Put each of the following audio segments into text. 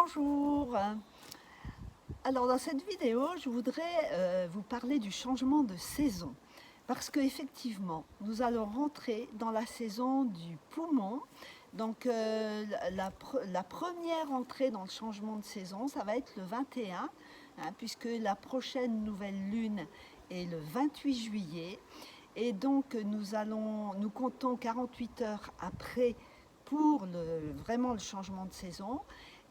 Bonjour. Alors dans cette vidéo, je voudrais vous parler du changement de saison. Parce qu'effectivement, nous allons rentrer dans la saison du poumon. Donc la première entrée dans le changement de saison, ça va être le 21, puisque la prochaine nouvelle lune est le 28 juillet. Et donc nous comptons 48 heures après pour vraiment le changement de saison.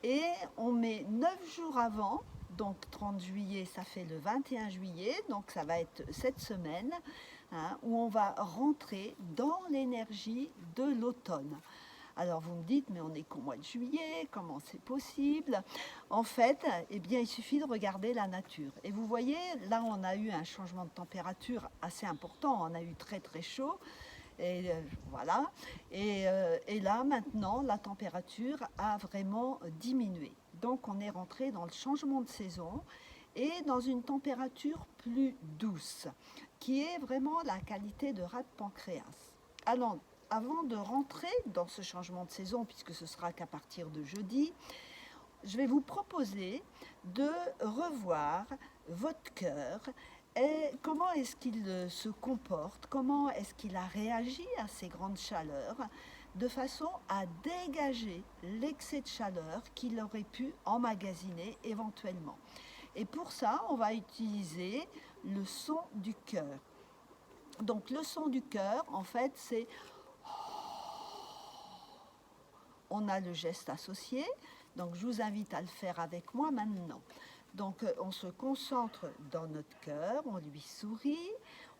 Et on met 9 jours avant, donc 30 juillet, ça fait le 21 juillet, donc ça va être cette semaine, où on va rentrer dans l'énergie de l'automne. Alors vous me dites, mais on est qu'au mois de juillet, comment c'est possible? En fait, eh bien, il suffit de regarder la nature. Et vous voyez, là on a eu un changement de température assez important, on a eu très très chaud. Et voilà. Et là, maintenant, la température a vraiment diminué. Donc, on est rentré dans le changement de saison et dans une température plus douce, qui est vraiment la qualité de rat de pancréas. Alors, avant de rentrer dans ce changement de saison, puisque ce sera qu'à partir de jeudi, je vais vous proposer de revoir votre cœur. Et comment est-ce qu'il se comporte? Comment est-ce qu'il a réagi à ces grandes chaleurs de façon à dégager l'excès de chaleur qu'il aurait pu emmagasiner éventuellement? Et pour ça, on va utiliser le son du cœur. Donc le son du cœur, en fait, c'est... On a le geste associé, donc je vous invite à le faire avec moi maintenant. Donc on se concentre dans notre cœur, on lui sourit,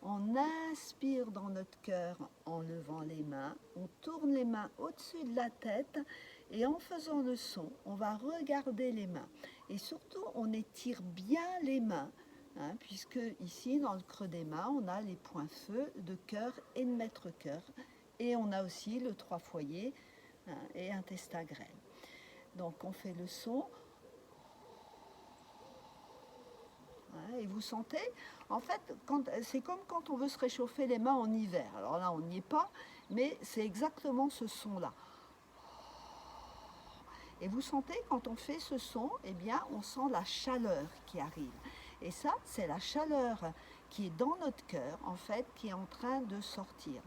on inspire dans notre cœur en levant les mains, on tourne les mains au-dessus de la tête et en faisant le son, on va regarder les mains. Et surtout, on étire bien les mains, puisque ici, dans le creux des mains, on a les points feu de cœur et de maître-cœur. Et on a aussi le 3 foyers et un testagrène. Donc on fait le son. Et vous sentez, en fait, c'est comme quand on veut se réchauffer les mains en hiver. Alors là, on n'y est pas, mais c'est exactement ce son-là. Et vous sentez, quand on fait ce son, eh bien, on sent la chaleur qui arrive. Et ça, c'est la chaleur qui est dans notre cœur, en fait, qui est en train de sortir.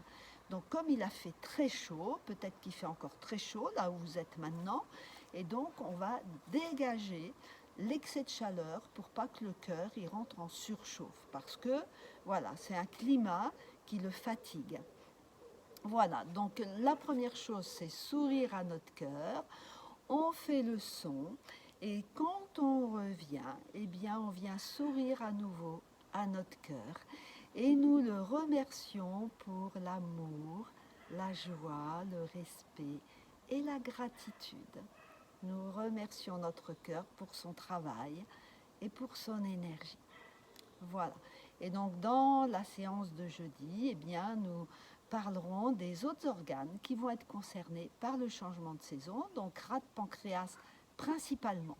Donc, comme il a fait très chaud, peut-être qu'il fait encore très chaud, là où vous êtes maintenant, et donc, on va dégager l'excès de chaleur pour pas que le cœur il rentre en surchauffe, parce que, voilà, c'est un climat qui le fatigue. Voilà, donc la première chose, c'est sourire à notre cœur. On fait le son et quand on revient, eh bien, on vient sourire à nouveau à notre cœur et nous le remercions pour l'amour, la joie, le respect et la gratitude. Nous remercions notre cœur pour son travail et pour son énergie. Voilà. Et donc, dans la séance de jeudi, eh bien, nous parlerons des autres organes qui vont être concernés par le changement de saison, donc rat de pancréas principalement,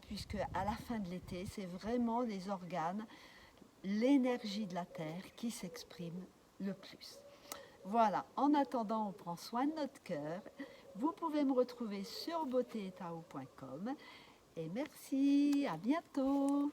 puisque à la fin de l'été, c'est vraiment les organes, l'énergie de la Terre qui s'exprime le plus. Voilà, en attendant, on prend soin de notre cœur. Vous pouvez me retrouver sur beautéetao.com et merci, à bientôt.